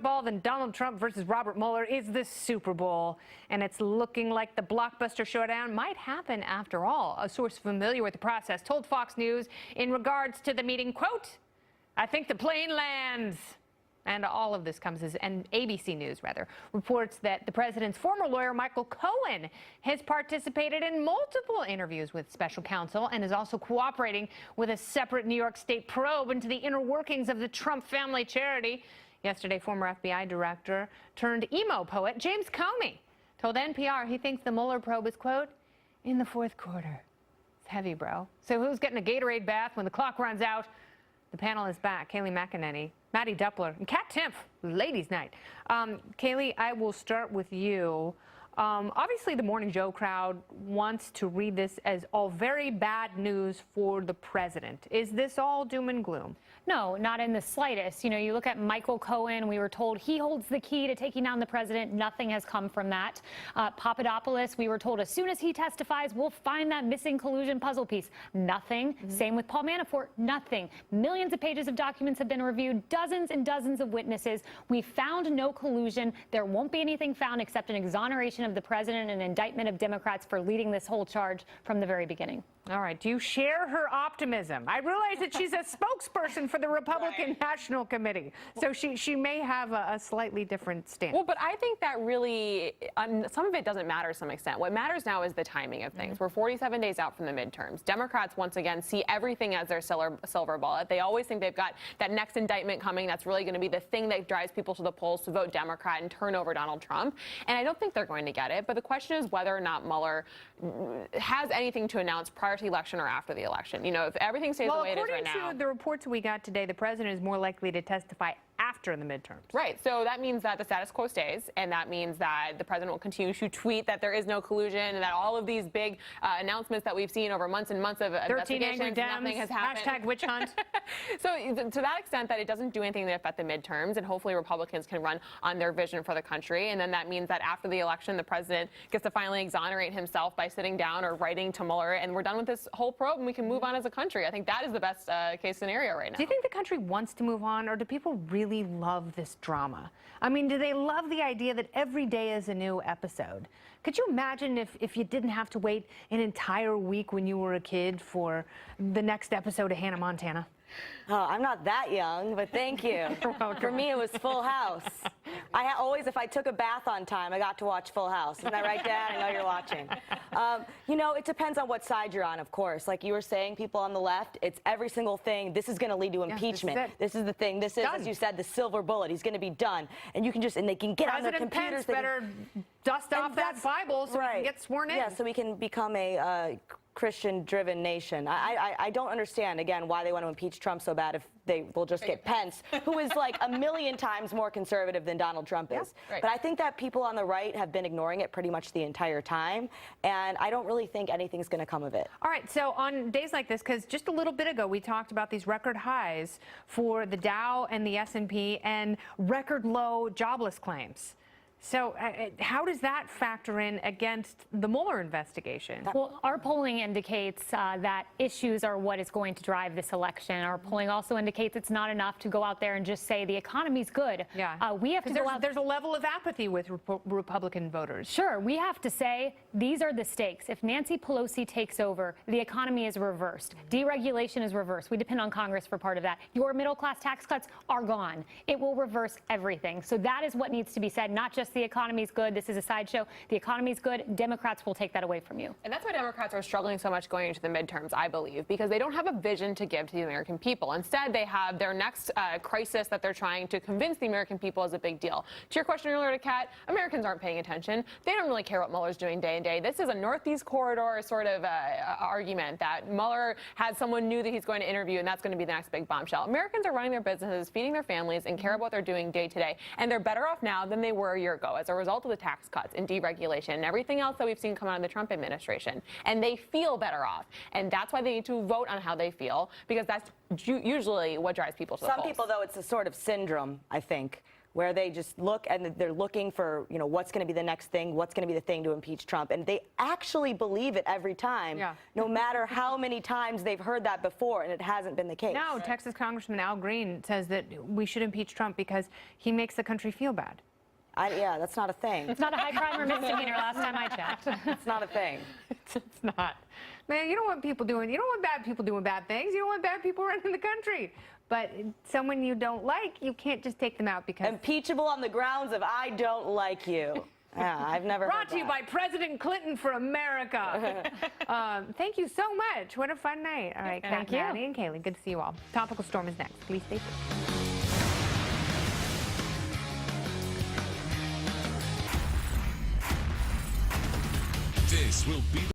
Ball than Donald Trump versus Robert Mueller is the Super Bowl, and it's looking like the blockbuster showdown might happen after all. A source familiar with the process told Fox News in regards to the meeting, quote, "I think the plane lands." And all of this comes as ABC News, reports that the president's former lawyer, Michael Cohen, has participated in multiple interviews with special counsel and is also cooperating with a separate New York State probe into the inner workings of the Trump family charity. Yesterday, former FBI director turned emo poet James Comey told NPR he thinks the Mueller probe is, quote, "in the fourth quarter." It's heavy, bro. So who's getting a Gatorade bath when the clock runs out? The panel is back. Kayleigh McEnany, Mattie Duppler, and Kat Timpf, Ladies' Night. Kayleigh, I will start with you. Obviously, the Morning Joe crowd wants to read this as all very bad news for the president. Is this all doom and gloom? No, not in the slightest. You know, you look at Michael Cohen, we were told he holds the key to taking down the president. Nothing has come from that. Papadopoulos, we were told as soon as he testifies, we'll find that missing collusion puzzle piece. Nothing. Same with Paul Manafort. Nothing. Millions of pages of documents have been reviewed, dozens and dozens of witnesses. We found no collusion. There won't be anything found except an exoneration of the president and an indictment of Democrats for leading this whole charge from the very beginning. All right. Do you share her optimism? I realize that she's a spokesperson for the Republican National Committee, so she may have a slightly different stance. Well, but I think that really, some of it doesn't matter to some extent. What matters now is the timing of things. We're 47 days out from the midterms. Democrats, once again, see everything as their silver bullet. They always think they've got that next indictment coming that's really going to be the thing that drives people to the polls to vote Democrat and turn over Donald Trump. And I don't think they're going to get it. But the question is whether or not Mueller has anything to announce prior to the election or after the election. You know, if everything stays the way it is right now. According to the reports we got today, the president is more likely to testify after the midterms. Right. So that means that the status quo stays, and that means that the president will continue to tweet that there is no collusion and that all of these big announcements that we've seen over months and months of 13 investigations, angry Dems, nothing has happened. hashtag witch hunt. So to that extent that it doesn't do anything to affect the midterms, and hopefully Republicans can run on their vision for the country. And then that means that after the election, the president gets to finally exonerate himself by sitting down or writing to Mueller, and we're done with this whole probe and we can move on as a country. I think that is the best case scenario right now. Do you think the country wants to move on, or do people really love this drama? I mean, do they love the idea that every day is a new episode? Could you imagine if you didn't have to wait an entire week when you were a kid for the next episode of Hannah Montana? Oh, I'm not that young, but thank you. For me, it was Full House. If I took a bath on time, I got to watch Full House. Isn't that right, Dad? I know you're watching. You know, it depends on what side you're on, of course. Like you were saying, people on the left, it's every single thing. This is going to lead to impeachment. This is the thing. This is, as you said, the silver bullet. He's going to be done. And you can just, and they can get on their computers. President Pence better dust off that Bible so he can get sworn in. Yeah, so we can become a Christian-driven nation. I don't understand, again, why they want to impeach Trump so bad if they will just get Pence, who is like a million times more conservative than Donald Trump is. But I think that people on the right have been ignoring it pretty much the entire time, and I don't really think anything's going to come of it. All right, so on days like this, because just a little bit ago we talked about these record highs for the Dow and the S&P and record low jobless claims. So how does that factor in against the Mueller investigation? Well, our polling indicates that issues are what is going to drive this election. Our polling also indicates it's not enough to go out there and just say the economy's good. Yeah. We have to go out. There's a level of apathy with Republican voters. Sure. We have to say these are the stakes. If Nancy Pelosi takes over, the economy is reversed. Deregulation is reversed. We depend on Congress for part of that. Your middle-class tax cuts are gone. It will reverse everything. So that is what needs to be said, not just the economy's good. This is a sideshow. The economy's good. Democrats will take that away from you. And that's why Democrats are struggling so much going into the midterms, I believe, because they don't have a vision to give to the American people. Instead, they have their next crisis that they're trying to convince the American people is a big deal. To your question earlier to Kat, Americans aren't paying attention. They don't really care what Mueller's doing day and day. This is a Northeast corridor sort of argument that Mueller has someone new that he's going to interview, and that's going to be the next big bombshell. Americans are running their businesses, feeding their families, and care about what they're doing day to day. And they're better off now than they were a year ago as a result of the tax cuts and deregulation and everything else that we've seen come out of the Trump administration. And they feel better off. And that's why they need to vote on how they feel, because that's usually what drives people to the polls. Some people, though, it's a sort of syndrome, I think, where they just look and they're looking for, what's going to be the next thing, what's going to be the thing to impeach Trump. And they actually believe it every time, no matter how many times they've heard that before, and it hasn't been the case. No, Texas Congressman Al Green says that we should impeach Trump because he makes the country feel bad. Yeah, that's not a thing. It's not a high crime or misdemeanor last time I checked. It's not a thing. It's not. Man, you don't want people doing, you don't want bad people doing bad things. You don't want bad people running the country. But someone you don't like, you can't just take them out because... Impeachable on the grounds of I don't like you. Yeah, I've never heard Brought to you by President Clinton for America. Thank you so much. What a fun night. All right, Thank you. Mattie and Kaylee, good to see you all. Topical Storm is next. Please stay tuned. This will be